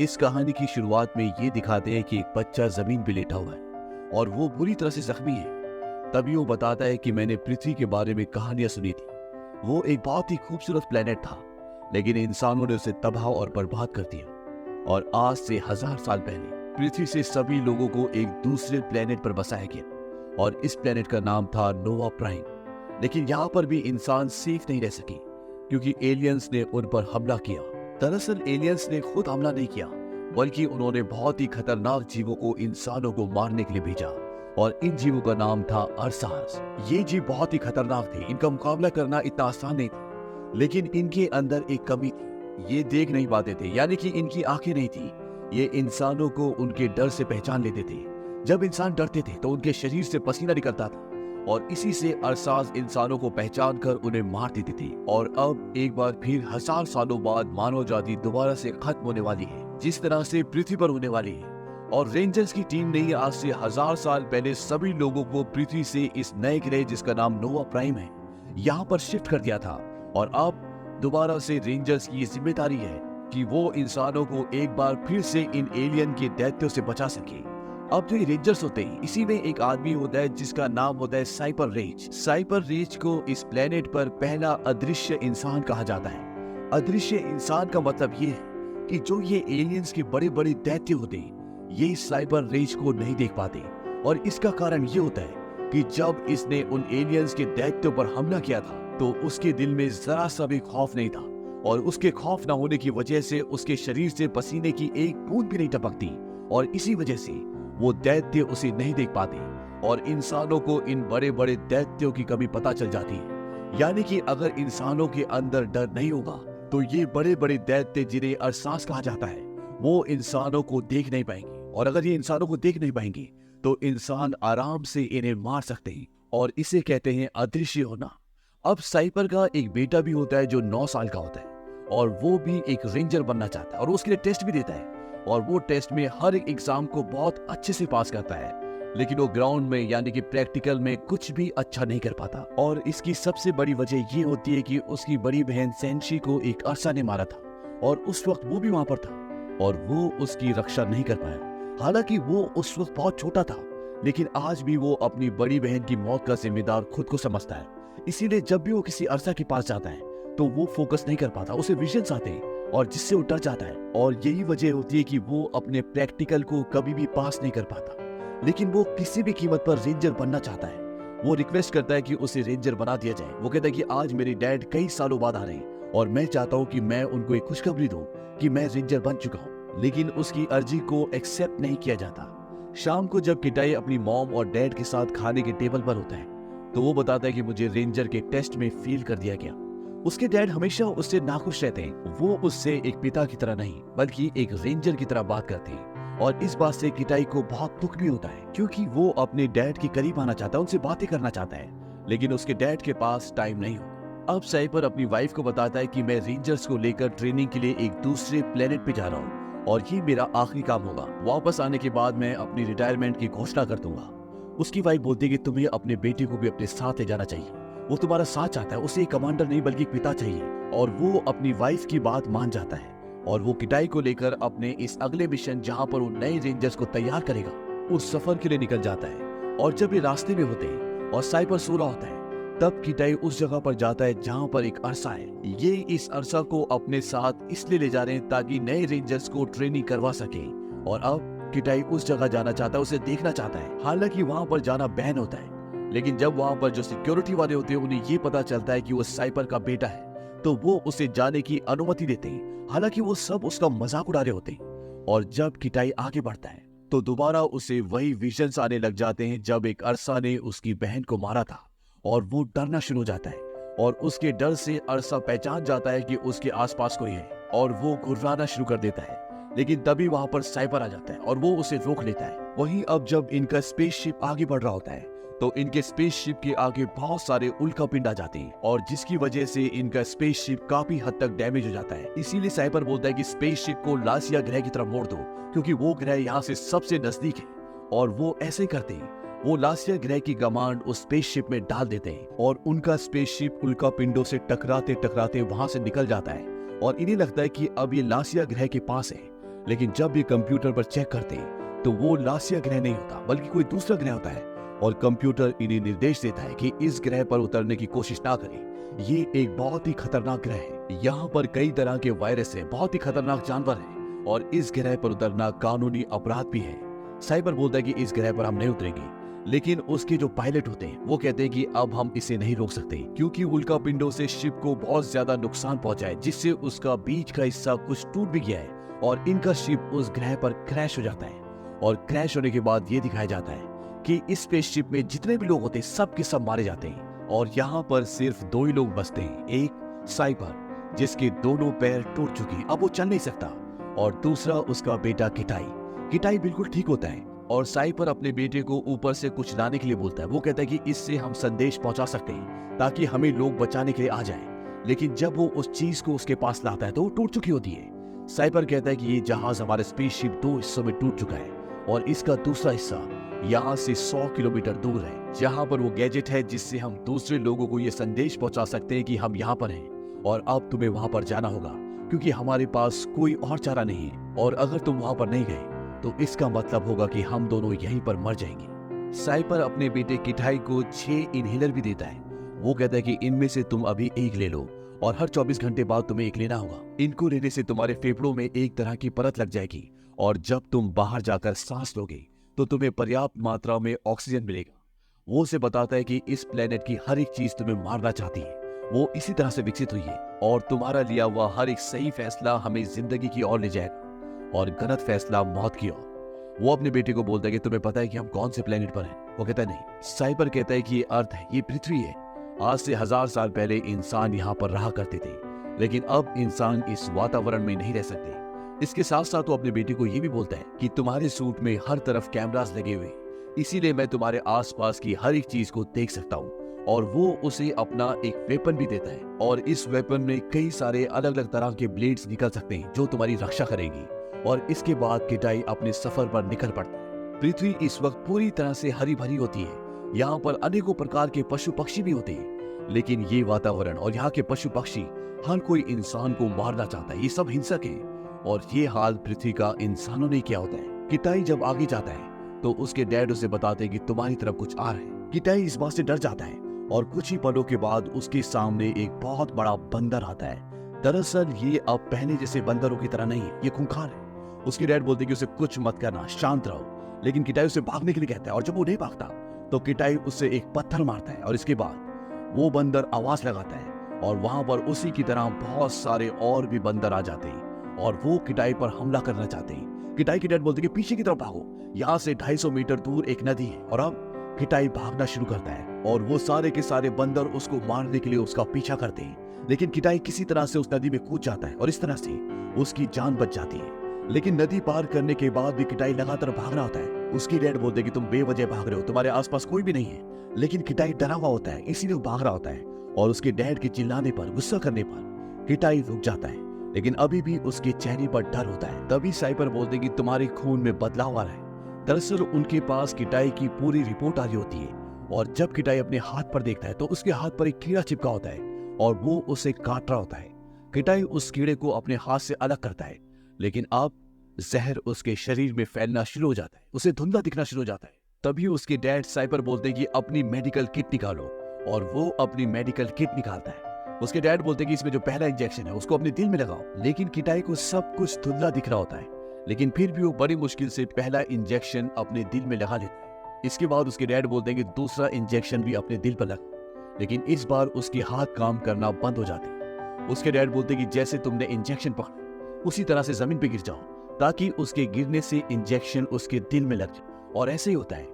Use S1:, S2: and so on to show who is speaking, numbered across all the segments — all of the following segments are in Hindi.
S1: इस कहानी की शुरुआत में ये दिखाते हैं कि एक बच्चा जमीन पे लेटा हुआ है और वो बुरी तरह से जख्मी है। तभी वो बताता है कि मैंने पृथ्वी के बारे में कहानियां सुनी थी। वो एक बहुत ही खूबसूरत प्लेनेट था, लेकिन इंसानों ने उसे तबाह और बर्बाद कर दिया। और आज से 1000 साल पहले पृथ्वी से सभी लोगों को एक दूसरे प्लेनेट पर बसाया गया और इस प्लेनेट का नाम था नोवा प्राइम। लेकिन यहाँ पर भी इंसान सेफ नहीं रह सके क्योंकि एलियंस ने उन पर हमला किया। दरअसल एलियंस ने खुद हमला नहीं किया, बल्कि उन्होंने बहुत ही खतरनाक जीवों को इंसानों को मारने के लिए भेजा और इन जीवों का नाम था अरसास। ये जीव बहुत ही खतरनाक थे, इनका मुकाबला करना इतना आसान नहीं था। लेकिन इनके अंदर एक कमी थी, ये देख नहीं पाते थे, यानी कि इनकी आंखें नहीं थी। ये इंसानों को उनके डर से पहचान लेते थे। जब इंसान डरते थे तो उनके शरीर से पसीना निकलता था और इसी से अरसास इंसानों को पहचान कर उन्हें मार देते थे। और अब एक बार फिर 1000 सालों बाद मानव जाति दोबारा से खत्म होने वाली है, जिस तरह से पृथ्वी पर होने वाली है। और रेंजर्स की टीम ने आज से 1000 साल पहले सभी लोगों को पृथ्वी से इस नए ग्रह जिसका नाम नोवा प्राइम है, यहाँ पर शिफ्ट कर दिया था। और अब दोबारा से रेंजर्स की जिम्मेदारी है कि वो इंसानों को एक बार फिर से इन एलियन के दैत्यों से बचा सके। अब जो ये रेंजर्स होते हैं, इसी में एक आदमी होता है जिसका नाम होता है साइपर रेज। साइपर रेज को इस प्लेनेट पर पहला अदृश्य इंसान कहा जाता है। अदृश्य इंसान का मतलब ये है कि जो ये एलियंस के बड़े बड़े दैत्य होते हैं, ये साइबर रेज को नहीं देख पाते। और इसका कारण ये होता है कि जब इसने उन एलियंस के दैत्यों पर हमला किया था तो उसके दिल में जरा सा भी खौफ नहीं था, और उसके खौफ न होने की वजह से उसके शरीर से पसीने की एक बूंद भी नहीं टपकती। और इसी वजह से वो दैत्य उसे नहीं देख पाते और इंसानों को इन बड़े बड़े दैत्यों की कमी पता चल जाती है। यानी कि अगर इंसानों के अंदर डर नहीं होगा तो ये बड़े बड़े दैत्य जिन्हें अरसास कहा जाता है, वो इंसानों को देख नहीं पाएंगे। और अगर ये इंसानों को देख नहीं पाएंगे तो इंसान आराम से इन्हें मार सकते हैं, और इसे कहते हैं अदृश्य होना। अब साइपर का एक बेटा भी होता है जो 9 साल का होता है, और वो भी एक रेंजर बनना चाहता है और उसके लिए टेस्ट भी देता है। और वो टेस्ट में हर एक एग्जाम को बहुत अच्छे से पास करता है, लेकिन वो ग्राउंड में यानी कि प्रैक्टिकल में कुछ भी अच्छा नहीं कर पाता। और इसकी सबसे बड़ी वजह ये होती है कि उसकी बड़ी बहन सेंशी को एक अरसा ने मारा था और उस वक्त वो भी वहां पर था और वो उसकी रक्षा नहीं कर पाया। हालांकि वो उस वक्त बहुत छोटा था, लेकिन आज भी वो अपनी बड़ी बहन की मौत का जिम्मेदार खुद को समझता है। इसीलिए जब भी वो किसी अरसा के पास जाता है तो वो फोकस नहीं कर पाता, उसे विजन्स आते हैं और जिससे वो डर जाता है। और यही वजह होती है कि वो अपने प्रैक्टिकल को कभी भी पास नहीं कर पाता। लेकिन वो किसी भी कीमत पर रेंजर बनना चाहता है। वो रिक्वेस्ट करता है कि उसे रेंजर बना दिया जाए। वो कहता है कि आज मेरे डैड कई सालों बाद आ रहे हैं और मैं चाहता हूँ कि मैं उनको एक खुशखबरी दूं कि मैं रेंजर बन चुका हूँ। लेकिन उसकी अर्जी को एक्सेप्ट नहीं किया जाता। शाम को जब किटाई अपनी मॉम और डैड के साथ खाने के टेबल पर होता है तो वो बताता है कि मुझे रेंजर के टेस्ट में फेल कर दिया गया। उसके डैड हमेशा उससे नाखुश रहते हैं। वो उससे एक पिता की तरह नहीं बल्कि एक रेंजर की तरह बात करते हैं, और इस बात से किटाई को बहुत दुख भी होता है क्योंकि वो अपने डैड के करीब आना चाहता है, उनसे बातें करना चाहता है, लेकिन उसके डैड के पास टाइम नहीं होता। अब साइपर अपनी वाइफ को बताता है कि मैं रेंजर्स को लेकर ट्रेनिंग के लिए एक दूसरे प्लेनेट पे जा रहा हूँ और ये मेरा आखिरी काम होगा। वापस आने के बाद मैं अपनी रिटायरमेंट की घोषणा कर दूंगा। उसकी वाइफ बोलती है कि तुम्हें अपने बेटे को भी अपने साथ ले जाना चाहिए, वो तुम्हारा साथ चाहता है, उसे एक कमांडर नहीं बल्कि पिता चाहिए। और वो अपनी वाइफ की बात मान जाता है और वो किटाई को लेकर अपने इस अगले मिशन जहां पर वो नए रेंजर्स को तैयार करेगा, उस सफर के लिए निकल जाता है। और जब ये रास्ते में होते हैं और साइपर सो रहा होता है, तब किटाई उस जगह पर जाता है जहां पर एक अरसा है। ये इस अरसा को अपने साथ इसलिए ले जा रहे हैं ताकि नए रेंजर्स को ट्रेनिंग करवा सके। और अब किटाई उस जगह जाना चाहता है, उसे देखना चाहता है। हालांकि वहां पर जाना बैन होता है, लेकिन जब वहां पर जो सिक्योरिटी वाले होते हैं उन्हें ये पता चलता है कि वो साइपर का बेटा है, तो वो उसे जाने की अनुमति देते हैं। हालांकि वो सब उसका मजाक उड़ा रहे होते हैं। और जब किटाई आगे बढ़ता है तो दोबारा उसे वही विजन्स आने लग जाते हैं जब एक अरसा ने उसकी बहन को मारा था, और वो डरना शुरू हो जाता है। और उसके डर से अरसा पहचान जाता है कि उसके आसपास कोई है और वो घुर्राना शुरू कर देता है। लेकिन तभी वहां पर साइपर आ जाता है और वो उसे रोक लेता है। वहीं अब जब इनका स्पेसशिप आगे बढ़ रहा होता है तो इनके स्पेसशिप के आगे बहुत सारे उल्कापिंड आ जाते हैं, और जिसकी वजह से इनका स्पेसशिप काफी हद तक डैमेज हो जाता है। इसीलिए साइपर बोलता है कि स्पेसशिप को लासिया ग्रह की तरफ मोड़ दो क्योंकि वो ग्रह यहाँ से सबसे नजदीक है। और वो ऐसे करते हैं, वो लासिया ग्रह की कमांड उस स्पेसशिप में डाल देते हैं और उनका स्पेसशिप उल्कापिंडों से टकराते टकराते वहां से निकल जाता है। और इन्हें लगता है कि अब ये लासिया ग्रह के पास है, लेकिन जब ये कंप्यूटर पर चेक करते तो वो लासिया ग्रह नहीं होता बल्कि कोई दूसरा ग्रह होता है। और कंप्यूटर इन्हें निर्देश देता है कि इस ग्रह पर उतरने की कोशिश ना करें, ये एक बहुत ही खतरनाक ग्रह है। यहाँ पर कई तरह के वायरस है, बहुत ही खतरनाक जानवर है और इस ग्रह पर उतरना कानूनी अपराध भी है। साइबर बोलता है कि इस ग्रह पर हम नहीं उतरेंगे, लेकिन उसके जो पायलट होते हैं वो कहते हैं कि अब हम इसे नहीं रोक सकते क्योंकि उल्का पिंडों से शिप को बहुत ज्यादा नुकसान पहुंचा है, जिससे उसका बीच का हिस्सा कुछ टूट भी गया है और इनका शिप उस ग्रह पर क्रैश हो जाता है। और क्रैश होने के बाद ये दिखाया जाता है कि इस स्पेसशिप में जितने भी लोग होते हैं सब के सब मारे जाते हैं और यहाँ पर सिर्फ 2 ही लोग बचते हैं, एक साइबर जिसके दोनों पैर टूट चुके हैं, अब वो चल नहीं सकता, और दूसरा उसका बेटा किटाई। किटाई बिल्कुल ठीक होता है और साइपर अपने बेटे को ऊपर से कुछ लाने के लिए बोलता है। वो कहता है कि इससे हम संदेश पहुंचा सकते हैं ताकि हमें लोग बचाने के लिए आ जाएं। लेकिन जब वो उस चीज को उसके पास लाता है तो वो टूट चुकी होती है। साइपर कहता है कि ये जहाज हमारे स्पेसशिप 2 हिस्सों में टूट चुका है और इसका दूसरा हिस्सा यहाँ से 100 किलोमीटर दूर है, जहाँ पर वो गैजेट है जिससे हम दूसरे लोगों को ये संदेश पहुंचा सकते हैं कि हम यहाँ पर हैं और अब तुम्हें वहां पर जाना होगा क्योंकि हमारे पास कोई और चारा नहीं है और अगर तुम वहां पर नहीं गए तो इसका मतलब होगा कि हम दोनों यहीं पर मर जाएंगे। साइपर अपने बेटे किटाई को 6 इनहेलर भी देता है। वो कहता है कि इनमें से तुम अभी एक ले लो और हर 24 घंटे बाद तुम्हें एक लेना होगा। इनको लेने से तुम्हारे फेफड़ों में एक तरह की परत लग जाएगी और जब तुम बाहर जाकर सांस लोगे तो तुम्हें पर्याप्त मात्रा में ऑक्सीजन मिलेगा। वो उसे बताता है कि इस प्लेनेट की हर एक चीज तुम्हें मारना चाहती है, वो इसी तरह से विकसित हुई है और तुम्हारा लिया हुआ हर एक सही फैसला हमें जिंदगी की ओर ले जाएगा और गलत फैसला मौत की ओर। वो अपने बेटे को बोलता है कि तुम्हें पता है कि हम कौन से प्लेनेट पर हैं? वो कहता है नहीं। साइबर कहता है कि ये अर्थ है, ये पृथ्वी है। आज से 1000 साल पहले इंसान यहाँ पर रहा करते थे, लेकिन अब इंसान इस वातावरण में नहीं रह सकते। इसके साथ साथ वो अपने बेटे को ये भी बोलता है कि तुम्हारे सूट में हर तरफ कैमरास लगे हुए, इसीलिए मैं तुम्हारे आसपास की हर एक चीज को देख सकता हूँ। और वो उसे अपना एक वेपन भी देता है और इस वेपन में कई सारे अलग अलग तरह के ब्लेड्स निकल सकते हैं जो तुम्हारी रक्षा करेंगी। और इसके बाद किटाई अपने सफर पर निकल पड़ता है। पृथ्वी इस वक्त पूरी तरह से हरी भरी होती है, यहाँ पर अनेकों प्रकार के पशु पक्षी भी होते हैं, लेकिन ये वातावरण और यहाँ के पशु पक्षी हर कोई इंसान को मारना चाहता है। ये सब हिंसक है और ये हाल पृथ्वी का इंसानों ने किया होता है। किटाई जब आगे जाता है तो उसके डैड उसे बताते हैं कि तुम्हारी तरफ कुछ आ रहा है। किटाई इस बात से डर जाता है और कुछ ही पलों के बाद उसके सामने एक बहुत बड़ा बंदर आता है। दरअसल ये अब पहले जैसे बंदरों की तरह नहीं है, ये खूंखार है। उसके डैड बोलते हैं कि उसे कुछ मत करना, शांत रहो, लेकिन किटाई उसे भागने के लिए कहता है और जब वो नहीं भागता तो किटाई उससे एक पत्थर मारता है और इसके बाद वो बंदर आवाज लगाता है और वहां पर उसी की तरह बहुत सारे और भी बंदर आ जाते हैं और वो किटाई पर हमला करना चाहते हैं। किटाई के डैड बोलते हैं कि पीछे की तरफ भागो, यहाँ से 250 मीटर दूर एक नदी है। और अब किटाई भागना शुरू करता है और वो सारे के सारे बंदर उसको मारने के लिए उसका पीछा करते हैं, लेकिन किटाई किसी तरह से उस नदी में कूद जाता है और इस तरह से उसकी जान बच जाती है। लेकिन नदी पार करने के बाद भी किटाई लगातार भाग रहा होता है। उसकी डैड बोलते हैं कि तुम बेवजह भाग रहे हो, तुम्हारे आसपास कोई भी नहीं है, लेकिन किटाई डरा हुआ होता है इसीलिए वो भाग रहा होता है। और उसके डैड के चिल्लाने पर, गुस्सा करने पर किटाई रुक जाता है, लेकिन अभी भी उसके चेहरे पर डर होता है। तभी साइपर बोलते हैं कि तुम्हारे खून में बदलाव आ रहा है। दरअसल उनके पास किटाई की पूरी रिपोर्ट आ रही होती है और जब किटाई अपने हाथ पर देखता है तो उसके हाथ पर एक कीड़ा चिपका होता है और वो उसे काट रहा होता है। किटाई उस कीड़े को अपने हाथ से अलग करता है, लेकिन अब जहर उसके शरीर में फैलना शुरू हो जाता है, उसे धुंधला दिखना शुरू हो जाता है। तभी उसके डैड साइपर बोलते हैं कि अपनी मेडिकल किट निकालो और वो अपनी मेडिकल किट निकालता है। उसके डैड बोलते हैं कि इसमें जो पहला इंजेक्शन है उसको अपने दिल में लगाओ, लेकिन किटाई को सब कुछ धुंधला दिख रहा होता है, लेकिन फिर भी वो बड़ी मुश्किल से पहला इंजेक्शन अपने दिल में लगा लेता है। इसके बाद उसके डैड बोलते हैं कि दूसरा इंजेक्शन भी अपने दिल पर लगा, लेकिन इस बार उसके हाथ काम करना बंद हो जाते हैं। उसके डैड बोलते हैं कि जैसे तुमने इंजेक्शन पकड़ा उसी तरह से जमीन पे गिर जाओ ताकि उसके गिरने से इंजेक्शन उसके दिल में लग जाए। और ऐसे ही होता है,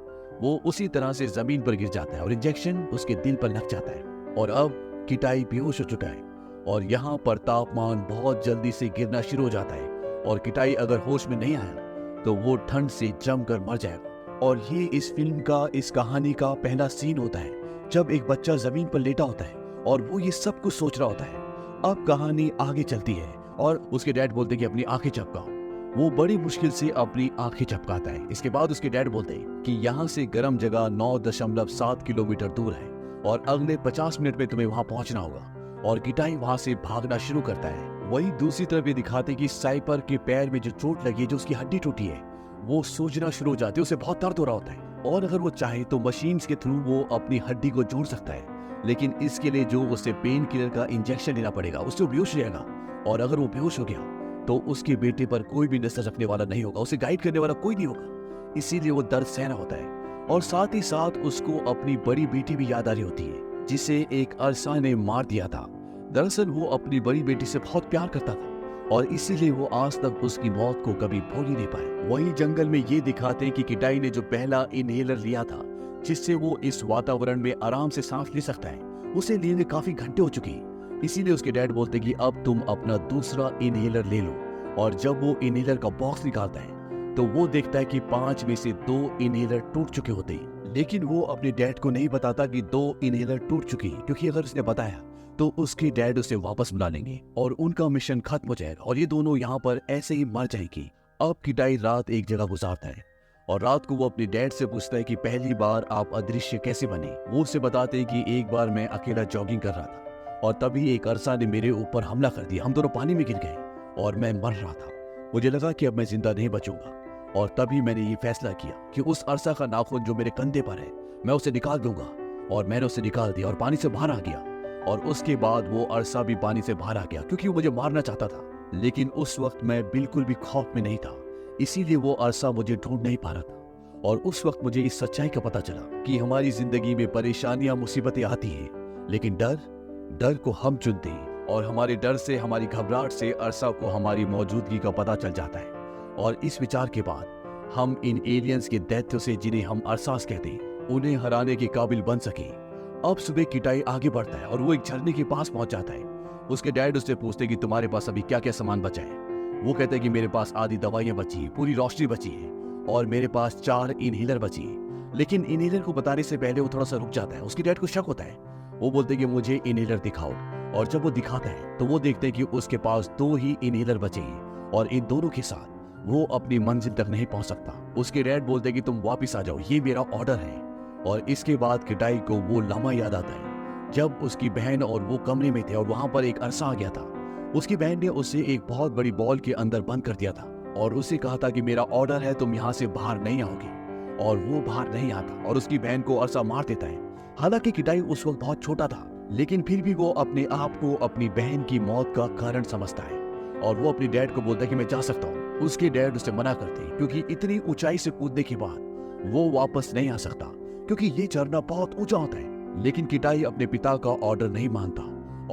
S1: वो उसी तरह से जमीन पर गिर जाता है और इंजेक्शन उसके दिल पर लग जाता है। और अब किटाई बेहोश हो चुका है और यहाँ पर तापमान बहुत जल्दी से गिरना शुरू हो जाता है और किटाई अगर होश में नहीं आया तो वो ठंड से जमकर मर जाएगा। और ये इस फिल्म का, इस कहानी का पहला सीन होता है जब एक बच्चा जमीन पर लेटा होता है और वो ये सब कुछ सोच रहा होता है। अब कहानी आगे चलती है और उसके डैड बोलते हैं कि अपनी आंखें झपकाओ। वो बड़ी मुश्किल से अपनी आंखें झपकाता है। इसके बाद उसके डैड बोलते हैं कि यहाँ से गर्म जगह 9.7 किलोमीटर दूर है और अगले 50 मिनट में तुम्हें वहां पहुंचना होगा। और किटाई वहां से भागना शुरू करता है। वहीं दूसरी तरफ ये दिखाते कि साइपर के पैर में जो चोट लगी है, जो उसकी हड्डी टूटी है, वो सोचना शुरू हो जाती है, उसे बहुत दर्द हो रहा होता है और अगर वो चाहे तो मशीन्स के थ्रू वो अपनी हड्डी को जोड़ सकता है, लेकिन इसके लिए जो उसे पेन किलर का इंजेक्शन लेना पड़ेगा, उससे वो बेहोश हो जाएगा और अगर वो बेहोश हो गया तो उसके बेटे पर कोई भी नजर रखने वाला नहीं होगा, उसे गाइड करने वाला कोई नहीं होगा, इसीलिए वो दर्द सहना होता है। और साथ ही साथ उसको अपनी बड़ी बेटी भी याद आ रही होती है जिसे एक अरसा ने मार दिया था। दरअसल वो अपनी बड़ी बेटी से बहुत प्यार करता था और इसीलिए वो आज तक उसकी मौत को कभी भूल ही नहीं पाए। वहीं जंगल में ये दिखाते हैं कि किटाई ने जो पहला इनहेलर लिया था जिससे वो इस वातावरण में आराम से सांस ले सकता है, उसे लिए काफी घंटे हो चुके हैं। इसीलिए उसके डैड बोलते कि अब तुम अपना दूसरा इनहेलर ले लो और जब वो इनहेलर का बॉक्स निकालता है तो वो देखता है कि 5 में से 2 इनहेलर टूट चुके होते हैं, लेकिन वो अपने डैड को नहीं बताता कि 2 इनहेलर टूट चुकी हैं, क्योंकि अगर उसने बताया तो उसके डैड उसे वापस बुला लेंगे और उनका मिशन खत्म हो जाएगा और ये दोनों यहाँ पर ऐसे ही मर जाएंगी। अब किटाई रात एक जगह गुजारता है और रात को वो अपने डैड से पूछता है कि पहली बार आप अदृश्य कैसे बने। वो उसे बताते हैं कि एक बार मैं अकेला जॉगिंग कर रहा था और तभी एक अरसा ने मेरे ऊपर हमला कर दिया, हम दोनों पानी में गिर गए और मैं मर रहा था। मुझे लगा कि अब मैं जिंदा नहीं बचूंगा और तभी मैंने ये फैसला किया कि उस अरसा का नाखून जो मेरे कंधे पर है मैं उसे निकाल दूंगा और मैंने उसे निकाल दिया और पानी से बाहर आ गया और उसके बाद वो अरसा भी पानी से बाहर आ गया क्योंकि वो मुझे मारना चाहता था, लेकिन उस वक्त मैं बिल्कुल भी खौफ में नहीं था, इसीलिए वो अरसा मुझे ढूंढ नहीं पा रहा था। और उस वक्त मुझे इस सच्चाई का पता चला कि हमारी जिंदगी में परेशानियां मुसीबतें आती हैं, लेकिन डर को हम चुनते हैं और हमारे डर से, हमारी घबराहट से अरसा को हमारी मौजूदगी का पता चल जाता है। और इस विचार के बाद हम इन एलियंस के दैत्यों से, जिन्हें हम अरसास कहते हैं, उन्हें हराने के काबिल बन सके। अब सुबह किटाई आगे बढ़ता है और वो एक झरने के पास पहुंच जाता है। उसके डैड उससे पूछते कि तुम्हारे पास अभी क्या क्या सामान बचा है। वो कहते हैं कि मेरे पास आधी दवाइयां बची है, पूरी रोशनी बची है और मेरे पास 4 इनहेलर बची है। लेकिन इनहेलर को बताने से पहले वो थोड़ा सा रुक जाता है, उसके डैड को शक होता है। वो बोलते हैं कि मुझे इनहेलर दिखाओ और जब वो दिखाता है तो वो देखते हैं कि उसके पास 2 ही इनहेलर बचे हैं और इन दोनों के साथ वो अपनी मंजिल तक नहीं पहुंच सकता। उसके डैड बोलते हैं कि तुम वापिस आ जाओ, ये मेरा ऑर्डर है। और इसके बाद किटाई को वो लम्हा याद आता है जब उसकी बहन और वो कमरे में थे और वहां पर एक अरसा आ गया था। उसकी बहन ने उसे एक बहुत बड़ी बॉल के अंदर बंद कर दिया था और उसे कहा था कि मेरा ऑर्डर है, तुम यहाँ से बाहर नहीं आओगे। और वो बाहर नहीं आता और उसकी बहन को अरसा मार देता है। हालांकि किटाई उस वक्त बहुत छोटा था, लेकिन फिर भी वो अपने आप को अपनी बहन की मौत का कारण समझता है और वो अपने डैड को बोलता है कि मैं जा सकता हूँ। उसके डैड उसे मना करते हैं क्योंकि इतनी ऊंचाई से कूदने के बाद वो वापस नहीं आ सकता क्योंकि ये झरना बहुत ऊंचा होता है। लेकिन किटाई अपने पिता का ऑर्डर नहीं मानता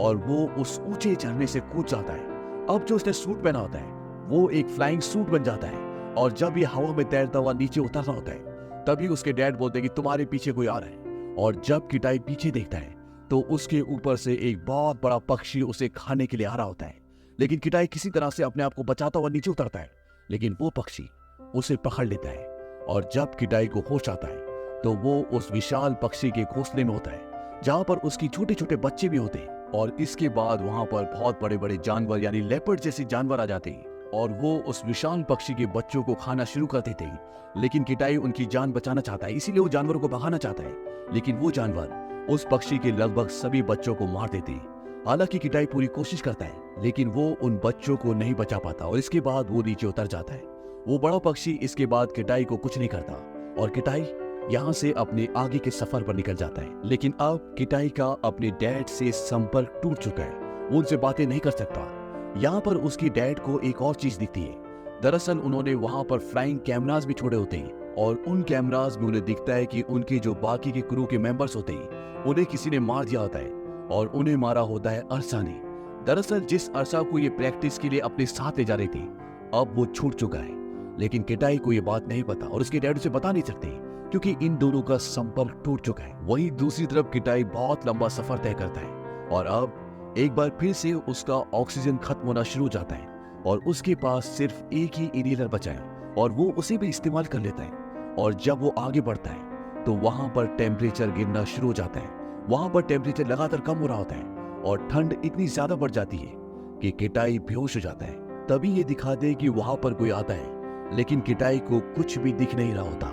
S1: और वो उस ऊंचे झरने से कूद जाता है। अब जो उसने सूट पहना होता है वो एक फ्लाइंग सूट बन जाता है और जब ये हवा में तैरता हुआ नीचे उतरना होता है तभी उसके डैड बोलते हैं कि तुम्हारे पीछे कोई आ रहा है। और जब किटाई पीछे देखता है तो उसके ऊपर से एक बहुत बड़ा पक्षी उसे खाने के लिए आ रहा होता है। लेकिन किटाई किसी तरह से अपने आप को बचाता हुआ नीचे उतरता है, लेकिन वो पक्षी उसे पकड़ लेता है और जब किटाई को होश आता है तो वो उस विशाल पक्षी के घोंसले में होता है जहां पर उसकी छोटे छोटे बच्चे भी होते हैं। और इसके बाद वहां पर बहुत बड़े बड़े जानवर यानी लेपर्ड जैसे जानवर आ जाते हैं और वो उस विशाल पक्षी के बच्चों को खाना शुरू कर देते हैं। लेकिन किटाई उनकी जान बचाना चाहता है, इसीलिए वो जानवरों को भगाना चाहता है, लेकिन वो जानवर उस पक्षी के लगभग सभी बच्चों को मार देते हैं। हालांकि किटाई पूरी कोशिश करता है लेकिन वो उन बच्चों को नहीं बचा पाता और इसके बाद वो नीचे उतर जाता है। वो बड़ा पक्षी इसके बाद किटाई को कुछ नहीं करता और किटाई यहाँ से अपने आगे के सफर पर निकल जाता है। लेकिन अब किटाई का अपने डैड से संपर्क टूट चुका है, वो उनसे बातें नहीं कर सकता। यहाँ पर उसकी डैड को एक और चीज दिखती है। दरअसल उन्होंने वहां पर फ्लाइंग कैमरास भी छोड़े होते हैं और उन कैमरास में उन्हें दिखता है कि उनके जो बाकी के क्रू के मेंबर्स होते हैं उन्हें किसी ने मार दिया होता है और उन्हें मारा होता है अरसा ने। दरअसल जिस अरसा को ये प्रैक्टिस के लिए अपने साथ ले जा रही थी अब वो छूट चुका है, लेकिन किटाई को ये बात नहीं पता और उसके डैड उसे बता नहीं सकते क्योंकि इन दोनों का संपर्क टूट चुका है। वहीं दूसरी तरफ किटाई बहुत लंबा सफर तय करता है और अब एक बार फिर से उसका ऑक्सीजन खत्म होना शुरू हो जाता है और उसके पास सिर्फ एक ही इनहेलर बचा है और वो उसे भी इस्तेमाल कर लेता है। और जब वो आगे बढ़ता है तो वहां पर टेम्परेचर गिरना शुरू हो जाता है, वहां पर टेम्परेचर लगातार कम हो रहा होता है और ठंड इतनी ज्यादा बढ़ जाती है कि किटाई बेहोश हो जाता है। तभी ये दिखाते हैं कि वहां पर कोई आता है, लेकिन किटाई को कुछ भी दिख नहीं रहा होता।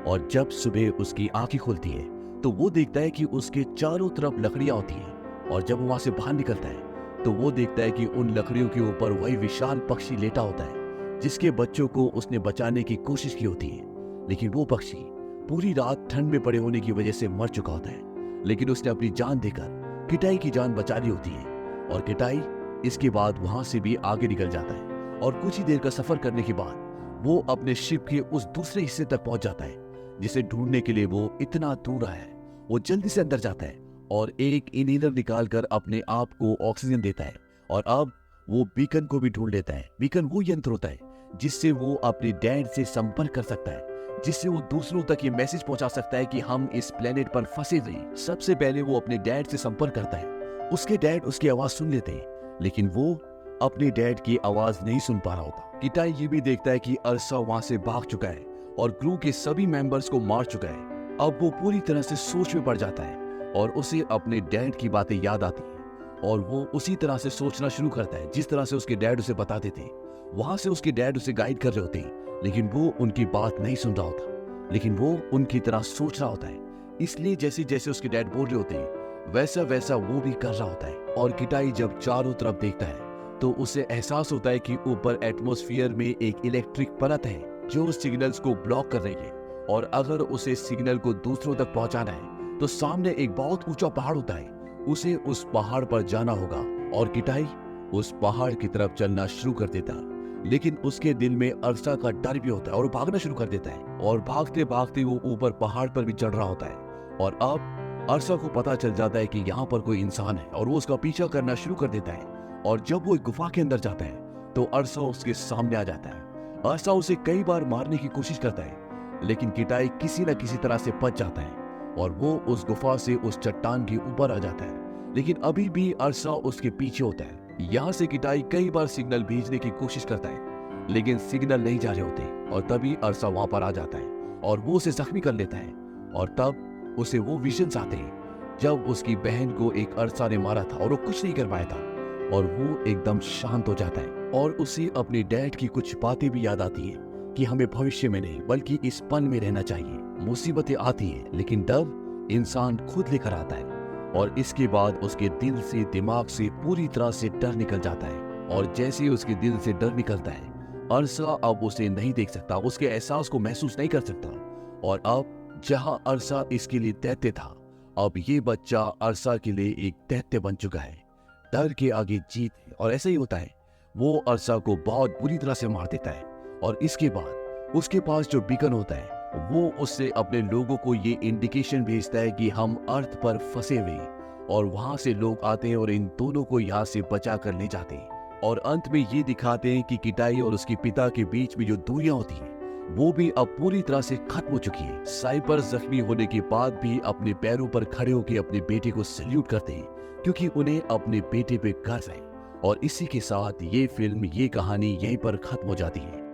S1: और जब सुबह उसकी आंखें खुलती है तो वो देखता है कि उसके चारों तरफ लकड़ियां होती हैं और जब वो वहां से बाहर निकलता है तो वो देखता है कि उन लकड़ियों के ऊपर वही विशाल पक्षी लेटा होता है जिसके बच्चों को उसने बचाने की कोशिश की होती है। लेकिन वो पक्षी पूरी रात ठंड में पड़े होने की वजह से मर चुका होता है, लेकिन उसने अपनी जान देकर किटाई की जान बचा ली होती है। और किटाई इसके बाद वहां से भी आगे निकल जाता है और कुछ ही देर का सफर करने के बाद वो अपने शिप के उस दूसरे हिस्से तक पहुंच जाता है जिसे ढूंढने के लिए वो इतना दूर आया है। वो जल्दी से अंदर जाता है और एक इनहेलर निकालकर अपने आप को ऑक्सीजन देता है। और अब वो बीकन को भी ढूंढ लेता है। बीकन वो यंत्र होता है जिससे वो अपने डैड से संपर्क कर सकता है, जिससे वो दूसरों तक ये मैसेज पहुंचा सकता है कि हम इस प्लेनेट पर फंसे हुए हैं। सबसे पहले वो अपने डैड से संपर्क करता है। उसके डैड उसकी आवाज सुन लेते हैं, लेकिन वो अपने डैड की आवाज नहीं सुन पा रहा होता। किटाई ये भी देखता है कि अरसा वहां से भाग चुका है और क्रू के सभी मेंबर्स को मार चुका है। अब वो पूरी तरह से सोच में पड़ जाता है और उसे अपने डैड की बातें याद आती हैं और वो उसी तरह से सोचना शुरू करता है जिस तरह से उसके डैड उसे बताते थे। वहां से उसके डैड उसे गाइड कर रहे होते हैं, लेकिन वो उनकी बात नहीं सुन रहा होता, लेकिन वो उनकी तरह सोच रहा होता है। इसलिए जैसे जैसे उसके डैड बोल रहे होते हैं वैसा वैसा वो भी कर रहा होता है। और किटाई जब चारों तरफ देखता है तो उसे एहसास होता है कि ऊपर एटमॉस्फेयर में एक इलेक्ट्रिक परत है जो सिग्नल्स को ब्लॉक कर रही है, और अगर उसे सिग्नल को दूसरों तक पहुंचाना है तो सामने एक बहुत ऊंचा पहाड़ होता है। उसे उस पहाड़ पर जाना होगा और किटाई उस पहाड़ की तरफ चलना शुरू कर देता है। लेकिन उसके दिल में अरसा का डर भी होता है और वो भागना शुरू कर देता है और भागते भागते वो ऊपर पहाड़ पर भी चढ़ रहा होता है। और अब अरसा को पता चल जाता है कि यहाँ पर कोई इंसान है और वो उसका पीछा करना शुरू कर देता है। और जब वो एक गुफा के अंदर जाता है तो अरसा उसके सामने आ जाता है। अरसा उसे कई बार मारने की कोशिश करता है, लेकिन किटाई किसी न किसी तरह से बच जाता है और वो उस गुफा से उस चट्टान के ऊपर आ जाता है। लेकिन अभी भी अरसा उसके पीछे होता है। यहाँ से किटाई कई बार सिग्नल भेजने की कोशिश करता है, लेकिन सिग्नल नहीं जा रहे होते और तभी अरसा वहां पर आ जाता है और वो उसे जख्मी कर लेता है। और तब उसे वो विजन्स आते हैं जब उसकी बहन को एक अरसा ने मारा था और वो कुछ नहीं कर पाया था, और वो एकदम शांत हो जाता है और उसे अपने डैड की कुछ बातें भी याद आती हैं कि हमें भविष्य में नहीं बल्कि इस पल में रहना चाहिए। मुसीबतें आती हैं लेकिन डर इंसान खुद लेकर आता है। और इसके बाद उसके दिल से दिमाग से पूरी तरह से डर निकल जाता है। और जैसे ही उसके दिल से डर निकलता है अरसा अब उसे नहीं देख सकता, उसके एहसास को महसूस नहीं कर सकता। और अब जहां अरसा इसके लिए दैत्य था, अब ये बच्चा अरसा के लिए एक दैत्य बन चुका है। डर के आगे जीत है और ऐसा ही होता है। वो अरसा को बहुत बुरी तरह से मार देता है और इसके बाद उसके पास जो बीकन होता है वो उससे अपने लोगों को ये इंडिकेशन भेजता है कि हम अर्थ पर फंसे हुए हैं और वहां से लोग आते हैं और इन दोनों को यहाँ से बचा कर ले जाते हैं। और अंत में ये दिखाते हैं कि किटाई और उसके पिता के बीच में जो दूरियां होती हैं वो भी अब पूरी तरह से खत्म हो चुकी है। साइपर जख्मी होने के बाद भी अपने पैरों पर खड़े होकर अपने बेटे को सैल्यूट करते हैं क्योंकि उन्हें अपने बेटे पे गर्व है। और इसी के साथ ये फिल्म, ये कहानी यहीं पर खत्म हो जाती है।